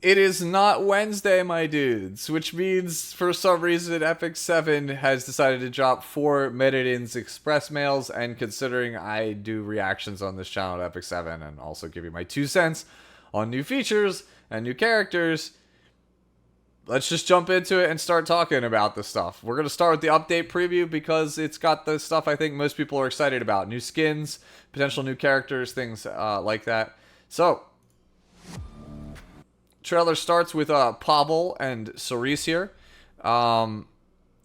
It is not Wednesday, my dudes, which means for some reason Epic 7 has decided to drop 4 Metadins Express mails, and considering I do reactions on this channel to Epic 7 and also give you my 2 cents on new features and new characters, let's just jump into it and start talking about this stuff. We're going to start with the update preview because it's got the stuff I think most people are excited about. New skins, potential new characters, things like that. So, trailer starts with Pavel and Cerise here. I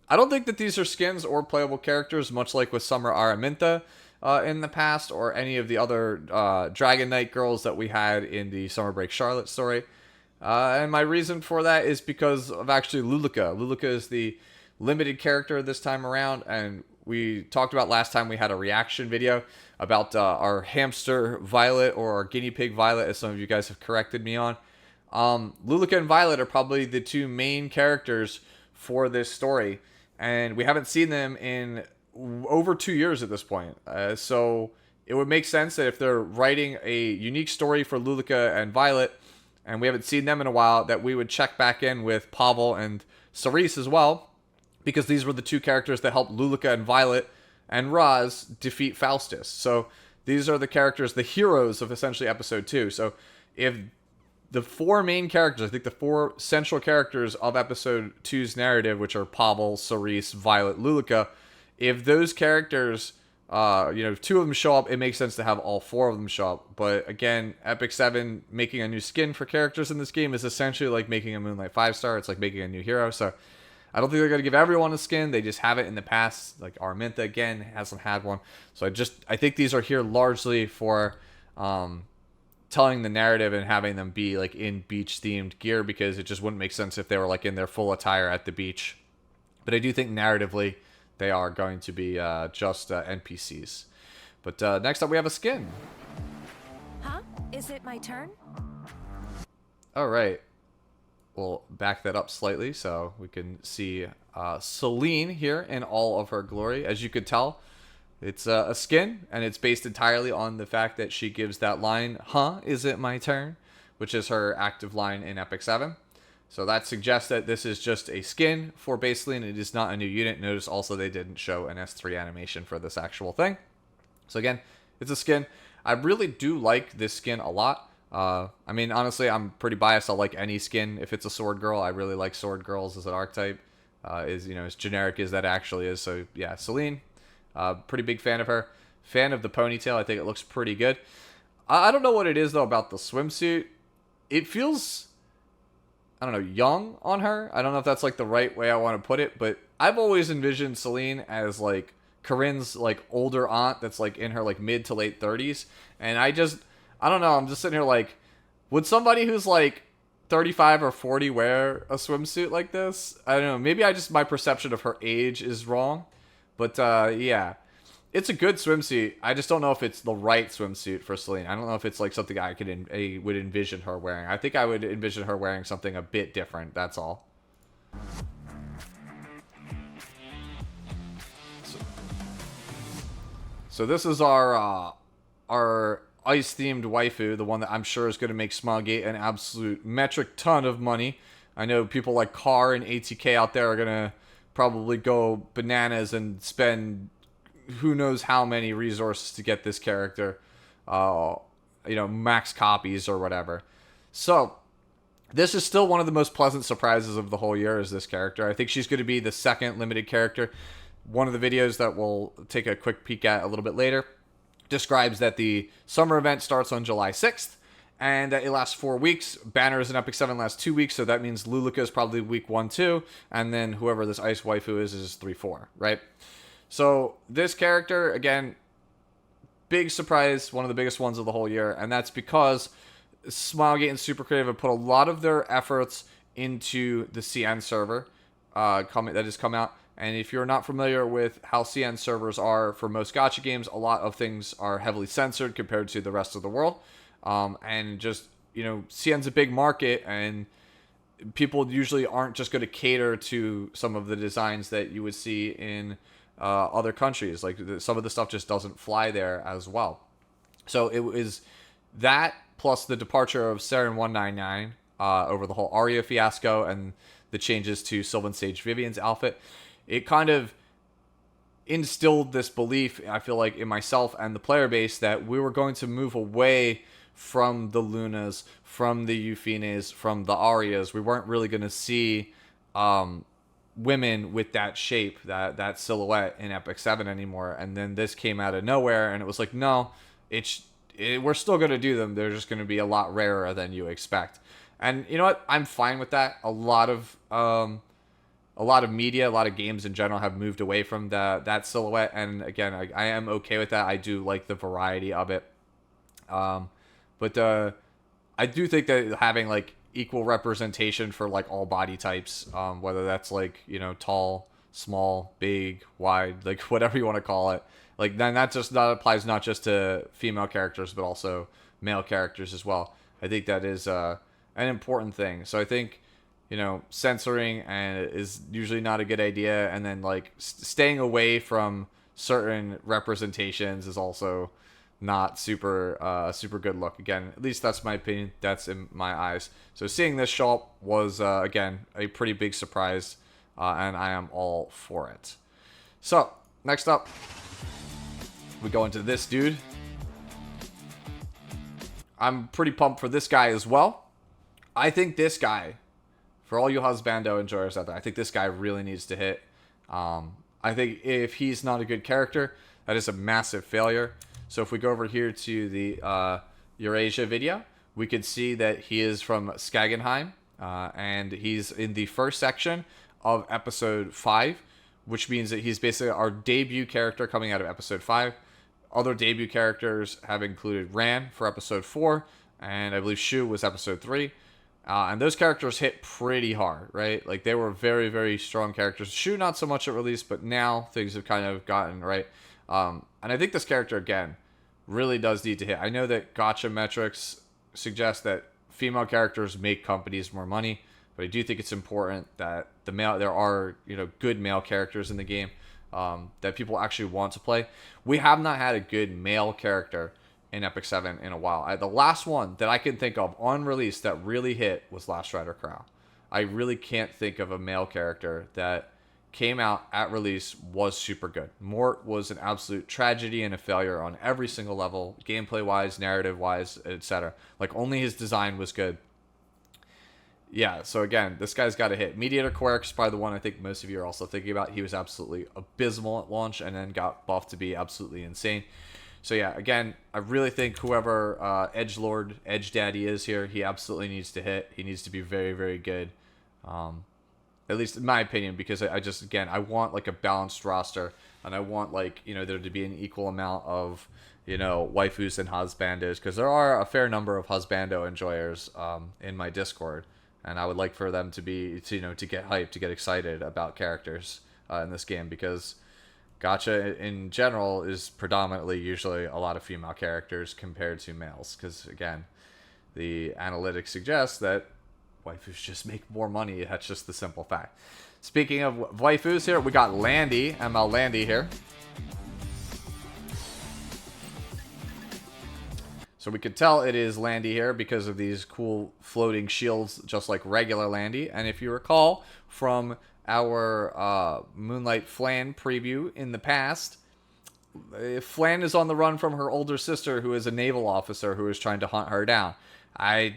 don't think that these are skins or playable characters, much like with Summer Araminta in the past, or any of the other Dragon Knight girls that we had in the Summer Break Charlotte story. And my reason for that is because of actually Lulika. Lulika is the limited character this time around, and we talked about last time we had a reaction video about our hamster Violet, or our guinea pig Violet, as some of you guys have corrected me on. Lulika and Violet are probably the two main characters for this story, and we haven't seen them in over 2 years at this point. So it would make sense that if they're writing a unique story for Lulika and Violet, and we haven't seen them in a while, that we would check back in with Pavel and Cerise as well, because these were the two characters that helped Lulika and Violet and Roz defeat Faustus. So these are the characters, the heroes of essentially episode 2. So if the 4 main characters, I think the 4 central characters of episode 2's narrative, which are Pavel, Cerise, Violet, Lulika, if those characters, 2 of them show up, it makes sense to have all 4 of them show up. But again, Epic 7 making a new skin for characters in this game is essentially like making a Moonlight 5-star. It's like making a new hero. So I don't think they're going to give everyone a skin. They just have it in the past. Like Araminta, again, hasn't had one. So I think these are here largely for telling the narrative and having them be like in beach themed gear, because it just wouldn't make sense if they were like in their full attire at the beach. But I do think narratively they are going to be just NPCs. But next up we have a skin. Huh? Is it my turn? All right. We'll back that up slightly so we can see Celine here in all of her glory. As you could tell, it's a skin, and it's based entirely on the fact that she gives that line, "Huh, is it my turn?" which is her active line in Epic 7. So that suggests that this is just a skin for basically, and it is not a new unit. Notice also they didn't show an S3 animation for this actual thing. So again, it's a skin. I really do like this skin a lot. I mean, honestly, I'm pretty biased. I'll like any skin if it's a sword girl. I really like sword girls as an archetype. As generic as that actually is. So yeah, Celine. Pretty big fan of her. Fan of the ponytail. I think it looks pretty good. I don't know what it is, though, about the swimsuit. It feels, I don't know, young on her. I don't know if that's, like, the right way I want to put it. But I've always envisioned Celine as, like, Corinne's, like, older aunt that's, like, in her, like, mid to late 30s. And I don't know. I'm just sitting here, like, would somebody who's, like, 35 or 40 wear a swimsuit like this? I don't know. Maybe my perception of her age is wrong. But, yeah, it's a good swimsuit. I just don't know if it's the right swimsuit for Celine. I don't know if it's, like, something I would envision her wearing. I think I would envision her wearing something a bit different, that's all. So this is our ice-themed waifu, the one that I'm sure is going to make Smilegate an absolute metric ton of money. I know people like Carr and ATK out there are going to probably go bananas and spend who knows how many resources to get this character, max copies or whatever. So this is still one of the most pleasant surprises of the whole year, is this character. I think she's going to be the second limited character. One of the videos that we'll take a quick peek at a little bit later describes that the summer event starts on July 6th. And it lasts 4 weeks. Banners in Epic 7 last 2 weeks, so that means Lulika is probably week 1, 2. And then whoever this ice waifu is 3, 4, right? So this character, again, big surprise, one of the biggest ones of the whole year. And that's because Smilegate and Super Creative have put a lot of their efforts into the CN server that has come out. And if you're not familiar with how CN servers are for most gacha games, a lot of things are heavily censored compared to the rest of the world. And just, CN's a big market, and people usually aren't just going to cater to some of the designs that you would see in other countries. Like, some of the stuff just doesn't fly there as well. So it was that plus the departure of Saren 199 over the whole Arya fiasco and the changes to Sylvan Sage Vivian's outfit. It kind of instilled this belief, I feel like, in myself and the player base that we were going to move away from the Lunas, from the Eufines, from the Arias. We weren't really going to see women with that shape, that silhouette in Epic 7 anymore. And then this came out of nowhere, and it was like, no, we're still going to do them. They're just going to be a lot rarer than you expect. And you know what? I'm fine with that. A lot of media, a lot of games in general have moved away from that silhouette. And again, I am okay with that. I do like the variety of it. But I do think that having like equal representation for like all body types, whether that's like, tall, small, big, wide, like whatever you want to call it, like then that applies not just to female characters, but also male characters as well. I think that is an important thing. So I think, censoring is usually not a good idea. And then like staying away from certain representations is also not super good look. Again, at least that's my opinion. That's in my eyes. So seeing this show up was, again, a pretty big surprise. And I am all for it. So next up, we go into this dude. I'm pretty pumped for this guy as well. I think this guy, for all you husbando enjoyers out there, I think this guy really needs to hit. I think if he's not a good character, that is a massive failure. So if we go over here to the Eurasia video, we could see that he is from Skagenheim, and he's in the first section of episode 5, which means that he's basically our debut character coming out of episode 5. Other debut characters have included Ran for episode 4, and I believe Shu was episode 3. And those characters hit pretty hard, right? Like, they were very, very strong characters. Shu, not so much at release, but now things have kind of gotten, right? And I think this character, again, really does need to hit. I know that gacha metrics suggest that female characters make companies more money, but I do think it's important that there are, good male characters in the game that people actually want to play. We have not had a good male character in Epic 7 in a while. The last one that I can think of on release that really hit was Last Rider Crow. I really can't think of a male character that came out at release was super good. Mort was an absolute tragedy and a failure on every single level, gameplay-wise, narrative-wise, etc. Like, only his design was good. Yeah, so again, this guy's got to hit. Mediator Quirk is probably the one I think most of you are also thinking about. He was absolutely abysmal at launch and then got buffed to be absolutely insane. So yeah, again, I really think whoever Edgelord, Edge Daddy is here, he absolutely needs to hit. He needs to be very, very good. At least in my opinion, because I want like a balanced roster, and I want like, there to be an equal amount of, waifus and husbandos, because there are a fair number of husbando enjoyers in my Discord, and I would like for them to be, to get hyped, to get excited about characters in this game, because gacha in general is predominantly usually a lot of female characters compared to males, because again, the analytics suggest that waifus just make more money. That's just the simple fact. Speaking of waifus here, we got Landy, ML Landy here. So we could tell it is Landy here because of these cool floating shields, just like regular Landy. And if you recall from our Moonlight Flan preview in the past, Flan is on the run from her older sister, who is a naval officer who is trying to hunt her down. I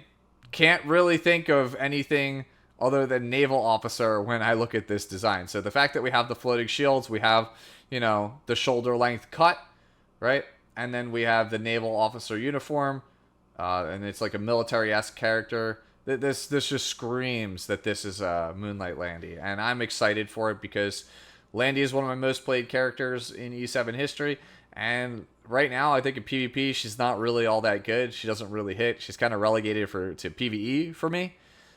can't really think of anything other than naval officer when I look at this design. So the fact that we have the floating shields, we have, the shoulder length cut, right? And then we have the naval officer uniform, and it's like a military-esque character. This just screams that this is Moonlight Landy, and I'm excited for it because Landy is one of my most played characters in E7 history, and right now I think in PvP she's not really all that good. She doesn't really hit. She's kind of relegated to PvE for me.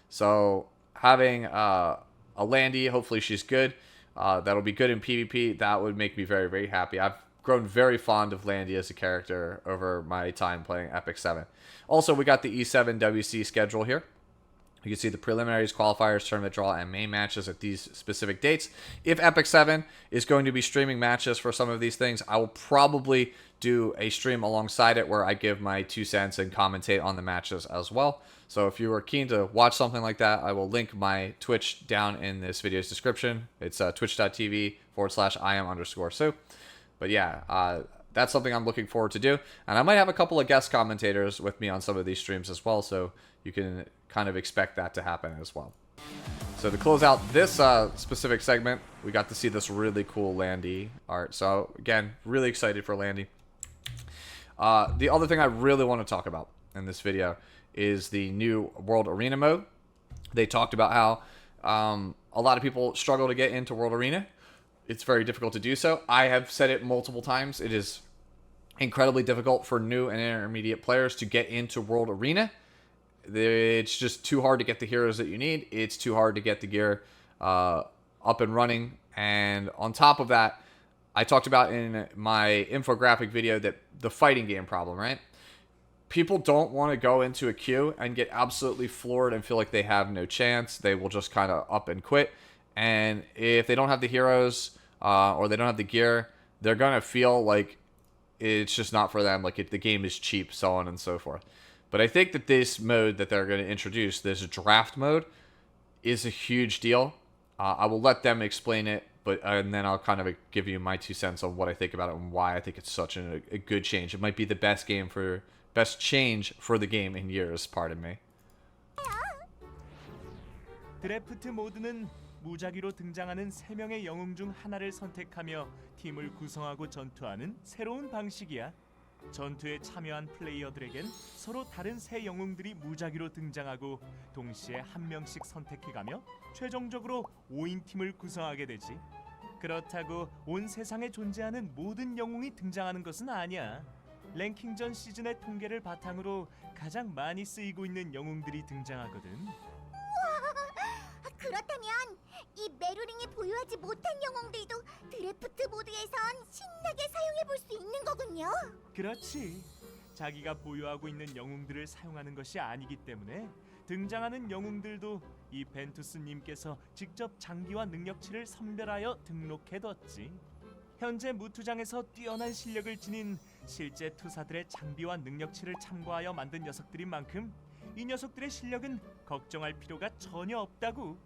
So having a Landy, hopefully she's good. That'll be good in PvP. That would make me very, very happy. I've grown very fond of Landy as a character over my time playing Epic 7. Also, we got the E7 WC schedule here. You can see the preliminaries, qualifiers, tournament draw, and main matches at these specific dates. If Epic 7 is going to be streaming matches for some of these things, I will probably do a stream alongside it where I give my 2 cents and commentate on the matches as well. So if you are keen to watch something like that, I will link my Twitch down in this video's description. It's twitch.tv/IM_Sue. But yeah, that's something I'm looking forward to do. And I might have a couple of guest commentators with me on some of these streams as well, so you can kind of expect that to happen as well. So to close out this specific segment, we got to see this really cool Landy art. So again, really excited for Landy. The other thing I really want to talk about in this video is the new World Arena mode. They talked about how a lot of people struggle to get into World Arena. It's very difficult to do so. I have said it multiple times. It is incredibly difficult for new and intermediate players to get into World Arena. It's just too hard to get the heroes that you need. It's too hard to get the gear up and running. And on top of that, I talked about in my infographic video that the fighting game problem, right? People don't want to go into a queue and get absolutely floored and feel like they have no chance. They will just kind of up and quit. And if they don't have the heroes or they don't have the gear, they're going to feel like it's just not for them. Like the game is cheap, so on and so forth. But I think that this mode that they're going to introduce, this draft mode, is a huge deal. I will let them explain it, and then I'll kind of give you my 2 cents on what I think about it and why I think it's such a good change. It might be the best change for the game in years, pardon me. 드래프트 모드는 무작위로 등장하는 3명의 영웅 중 하나를 선택하며 팀을 구성하고 전투하는 새로운 방식이야. 전투에 참여한 플레이어들에겐 서로 다른 새 영웅들이 무작위로 등장하고 동시에 한 명씩 선택해가며 최종적으로 5인 팀을 구성하게 되지. 그렇다고 온 세상에 존재하는 모든 영웅이 등장하는 것은 아니야. 랭킹전 시즌의 통계를 바탕으로 가장 많이 쓰이고 있는 영웅들이 등장하거든. 그렇다면 이 메루링이 보유하지 못한 영웅들도 드래프트 모드에선 신나게 사용해볼 수 있는 거군요. 그렇지. 자기가 보유하고 있는 영웅들을 사용하는 것이 아니기 때문에 등장하는 영웅들도 이 벤투스님께서 직접 장비와 능력치를 선별하여 등록해뒀지. 현재 무투장에서 뛰어난 실력을 지닌 실제 투사들의 장비와 능력치를 참고하여 만든 녀석들인 만큼 이 녀석들의 실력은 걱정할 필요가 전혀 없다고.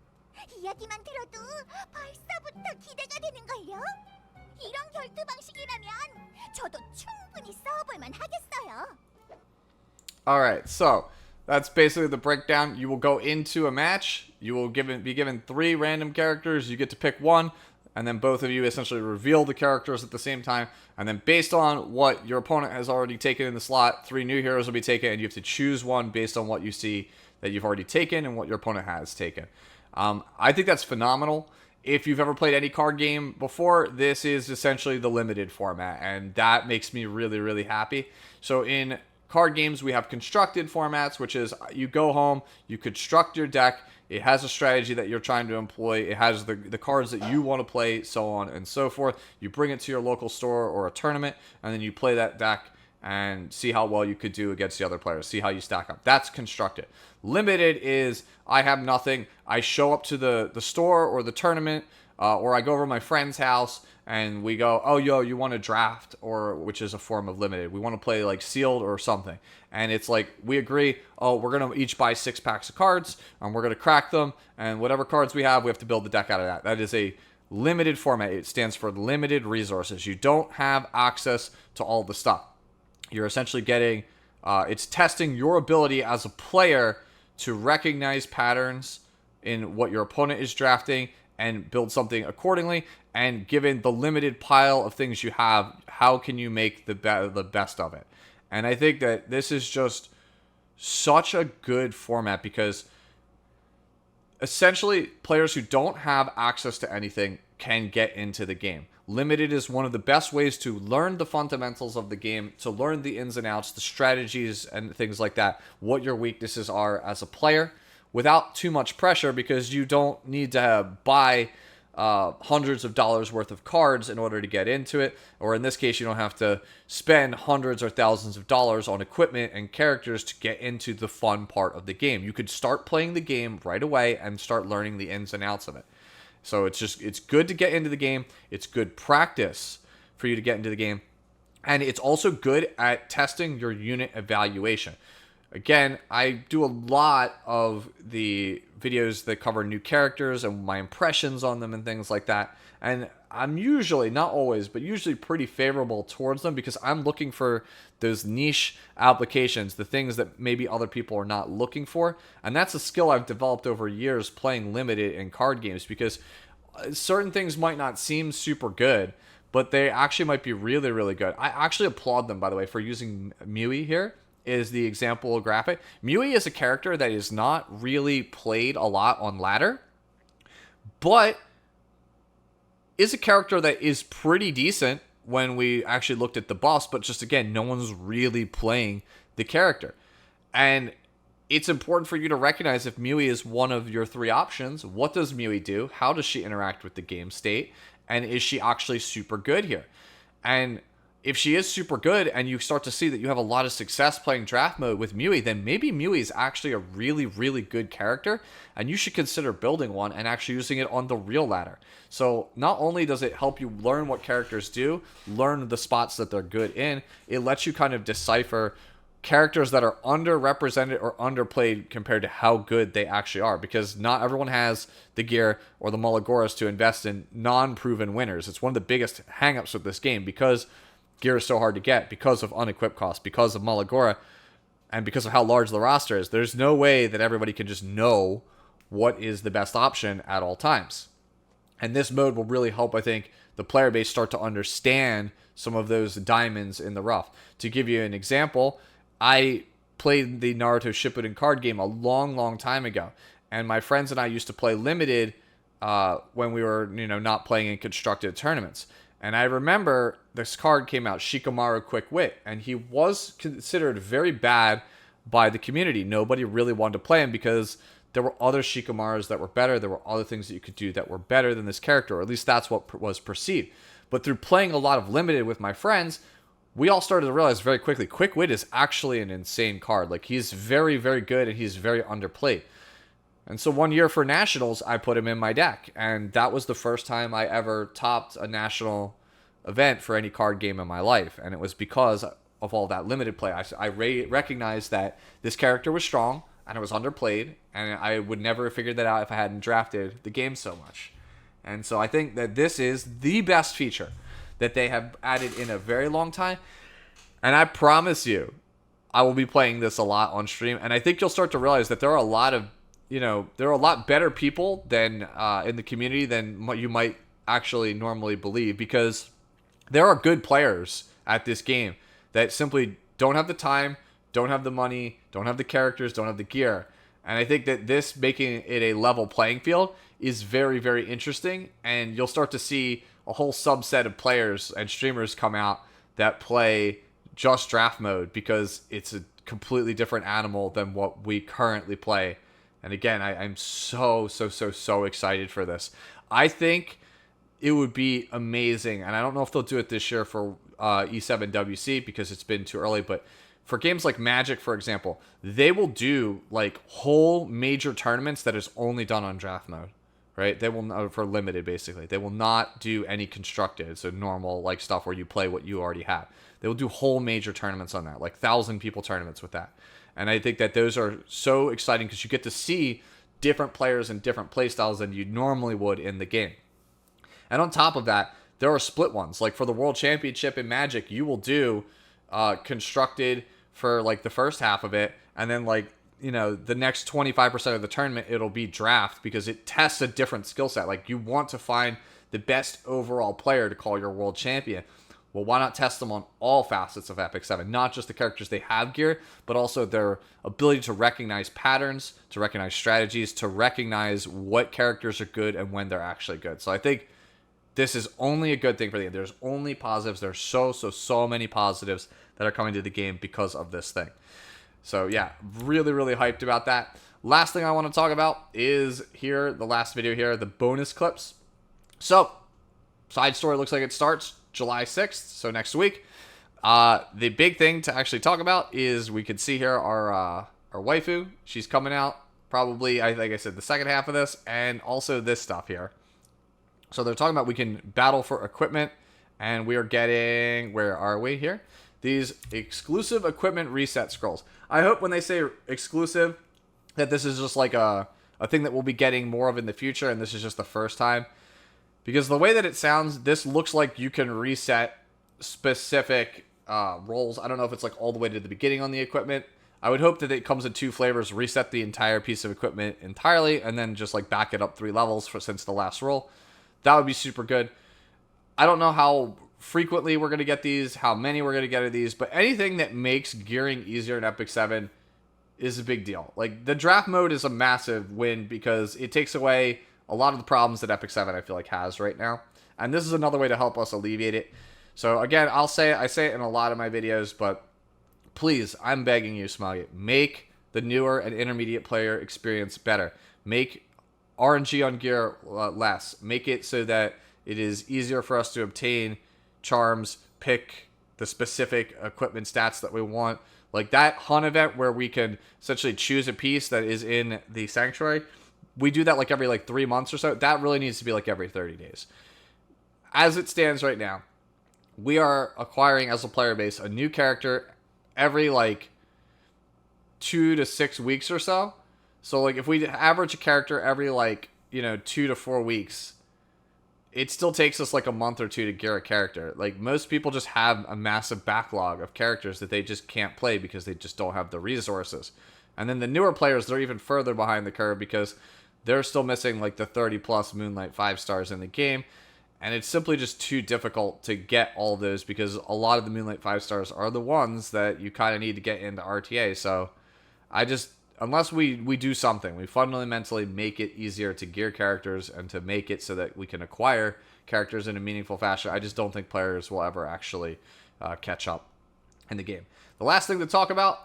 이야기만 들어도 벌써부터 기대가 되는걸요. 이런 결투 방식이라면 저도 충분히 싸워볼만 하겠어요. Alright, so that's basically the breakdown. You will go into a match. You will be given 3 random characters. You get to pick one, and then both of you essentially reveal the characters at the same time. And then based on what your opponent has already taken in the slot, 3 new heroes will be taken, and you have to choose one based on what you see that you've already taken and what your opponent has taken. I think that's phenomenal. If you've ever played any card game before, this is essentially the limited format, and that makes me really, really happy. So in card games, we have constructed formats, which is you go home, you construct your deck, it has a strategy that you're trying to employ, it has the cards that you want to play, so on and so forth. You bring it to your local store or a tournament, and then you play that deck and see how well you could do against the other players, see how you stack up. That's constructed. Limited is, I have nothing, I show up to the store or the tournament, or I go over to my friend's house, and we go, oh, yo, you want to draft, or which is a form of limited. We want to play like sealed or something. And it's like, we agree, oh, we're going to each buy 6 packs of cards, and we're going to crack them, and whatever cards we have to build the deck out of that. That is a limited format. It stands for limited resources. You don't have access to all the stuff. You're essentially getting, it's testing your ability as a player to recognize patterns in what your opponent is drafting and build something accordingly. And given the limited pile of things you have, how can you make the best of it? And I think that this is just such a good format because essentially players who don't have access to anything can get into the game. Limited is one of the best ways to learn the fundamentals of the game, to learn the ins and outs, the strategies and things like that, what your weaknesses are as a player without too much pressure because you don't need to buy hundreds of dollars worth of cards in order to get into it. Or in this case, you don't have to spend hundreds or thousands of dollars on equipment and characters to get into the fun part of the game. You could start playing the game right away and start learning the ins and outs of it. So it's good to get into the game. It's good practice for you to get into the game. And it's also good at testing your unit evaluation. Again, I do a lot of the videos that cover new characters and my impressions on them and things like that. And I'm usually, not always, but usually pretty favorable towards them because I'm looking for those niche applications, the things that maybe other people are not looking for. And that's a skill I've developed over years playing limited in card games, because certain things might not seem super good, but they actually might be really, really good. I actually applaud them, by the way, for using Mui here. Is the example graphic. Mui is a character that is not really played a lot on ladder, but is a character that is pretty decent when we actually looked at the buffs, but just again, no one's really playing the character. And it's important for you to recognize if Mui is one of your three options, what does Mui do? How does she interact with the game state? And is she actually super good here? And if she is super good and you start to see that you have a lot of success playing draft mode with Mui, then maybe Mui is actually a really, really good character, and you should consider building one and actually using it on the real ladder. So not only does it help you learn what characters do, learn the spots that they're good in, it lets you kind of decipher characters that are underrepresented or underplayed compared to how good they actually are, because not everyone has the gear or the Malagoras to invest in non-proven winners. It's one of the biggest hangups with this game, because gear is so hard to get because of unequipped cost, because of Malagora, and because of how large the roster is. There's no way that everybody can just know what is the best option at all times. And this mode will really help, I think, the player base start to understand some of those diamonds in the rough. To give you an example, I played the Naruto Shippuden card game a long, long time ago. And my friends and I used to play limited when we were, not playing in constructed tournaments. And I remember this card came out, Shikamaru Quick Wit, and he was considered very bad by the community. Nobody really wanted to play him because there were other Shikamarus that were better. There were other things that you could do that were better than this character, or at least that's what was perceived. But through playing a lot of limited with my friends, we all started to realize very quickly, Quick Wit is actually an insane card. Like, he's very, very good, and he's very underplayed. And so one year for Nationals, I put him in my deck. And that was the first time I ever topped a national event for any card game in my life. And it was because of all that limited play. I recognized that this character was strong and it was underplayed. And I would never have figured that out if I hadn't drafted the game so much. And so I think that this is the best feature that they have added in a very long time. And I promise you, I will be playing this a lot on stream. And I think you'll start to realize that there are a lot of there are a lot better people than in the community than what you might actually normally believe, because there are good players at this game that simply don't have the time, don't have the money, don't have the characters, don't have the gear. And I think that this making it a level playing field is very, very interesting, and you'll start to see a whole subset of players and streamers come out that play just draft mode because it's a completely different animal than what we currently play. And again, I'm so excited for this. I think it would be amazing, and I don't know if they'll do it this year for E7WC because it's been too early, but for games like Magic, for example, they will do like whole major tournaments that is only done on draft mode, right? They will, for limited basically. They will not do any constructed, so normal like stuff where you play what you already have. They will do whole major tournaments on that, like 1,000 people tournaments with that. And I think that those are so exciting because you get to see different players and different play styles than you normally would in the game. And on top of that, there are split ones. Like for the World Championship in Magic, you will do constructed for like the first half of it. And then like, the next 25% of the tournament, it'll be draft because it tests a different skill set. Like you want to find the best overall player to call your world champion. Well, why not test them on all facets of Epic 7? Not just the characters they have gear, but also their ability to recognize patterns, to recognize strategies, to recognize what characters are good and when they're actually good. So I think this is only a good thing for the game. There's only positives. There's so many positives that are coming to the game because of this thing. So yeah, really, really hyped about that. Last thing I want to talk about is here, the last video here, the bonus clips. So, side story looks like it starts July 6th, so next week. The big thing to actually talk about is we can see here our waifu. She's coming out probably, like I said, the second half of this, and also this stuff here. So they're talking about we can battle for equipment, and we are getting, where are we here? These exclusive equipment reset scrolls. I hope when they say exclusive that this is just like a thing that we'll be getting more of in the future, and this is just the first time. Because the way that it sounds, this looks like you can reset specific roles. I don't know if it's like all the way to the beginning on the equipment. I would hope that it comes in 2 flavors, reset the entire piece of equipment entirely, and then just like back it up 3 levels since the last roll. That would be super good. I don't know how frequently we're going to get these, how many we're going to get of these, but anything that makes gearing easier in Epic 7 is a big deal. Like, the draft mode is a massive win because it takes away a lot of the problems that Epic 7 I feel like has right now. And this is another way to help us alleviate it. So again, I say it in a lot of my videos, but please, I'm begging you, Smuggy, make the newer and intermediate player experience better. Make RNG on gear less. Make it so that it is easier for us to obtain charms, pick the specific equipment stats that we want. Like that hunt event where we can essentially choose a piece that is in the sanctuary. We do that like every 3 months or so. That really needs to be like every 30 days. As it stands right now, we are acquiring as a player base a new character every 2 to 6 weeks or so. So if we average a character every 2 to 4 weeks, it still takes us a month or 2 to gear a character. Most people just have a massive backlog of characters that they just can't play because they just don't have the resources. And then the newer players, they're even further behind the curve because they're still missing the 30 plus Moonlight 5 stars in the game. And it's simply just too difficult to get all of those because a lot of the Moonlight 5 stars are the ones that you kind of need to get into RTA. So unless we do something, we fundamentally make it easier to gear characters and to make it so that we can acquire characters in a meaningful fashion, I just don't think players will ever actually catch up in the game. The last thing to talk about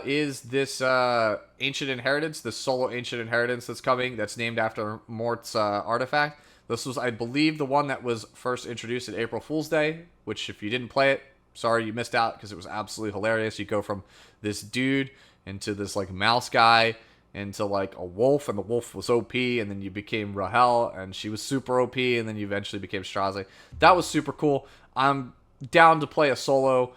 is this Ancient Inheritance, this solo Ancient Inheritance that's coming, that's named after Mort's artifact. This was, I believe, the one that was first introduced at April Fool's Day, which if you didn't play it, sorry you missed out because it was absolutely hilarious. You go from this dude into this mouse guy into a wolf, and the wolf was OP, and then you became Rahel, and she was super OP, and then you eventually became Strazi. That was super cool. I'm down to play a solo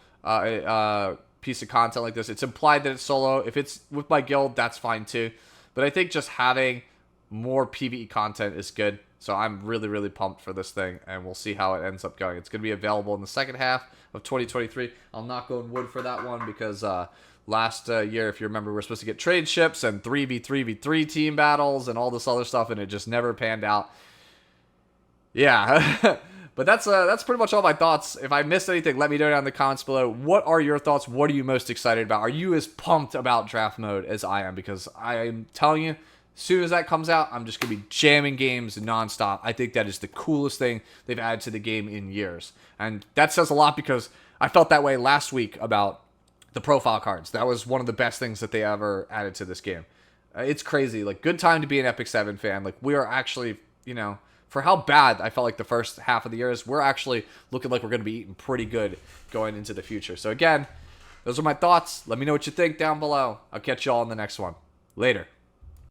piece of content like this. It's implied that it's solo. If it's with my guild, that's fine too. But I think just having more PvE content is good. So I'm really, really pumped for this thing, and we'll see how it ends up going. It's going to be available in the second half of 2023. I'll knock on wood for that one because last year, if you remember, we were supposed to get trade ships and 3v3v3 team battles and all this other stuff, and it just never panned out. Yeah, but that's pretty much all my thoughts. If I missed anything, let me know down in the comments below. What are your thoughts? What are you most excited about? Are you as pumped about draft mode as I am? Because I am telling you, as soon as that comes out, I'm just going to be jamming games nonstop. I think that is the coolest thing they've added to the game in years. And that says a lot because I felt that way last week about the profile cards. That was one of the best things that they ever added to this game. It's crazy. Good time to be an Epic 7 fan. We are actually, for how bad I felt the first half of the year is, we're actually looking like we're going to be eating pretty good going into the future. So again, those are my thoughts. Let me know what you think down below. I'll catch you all in the next one. Later.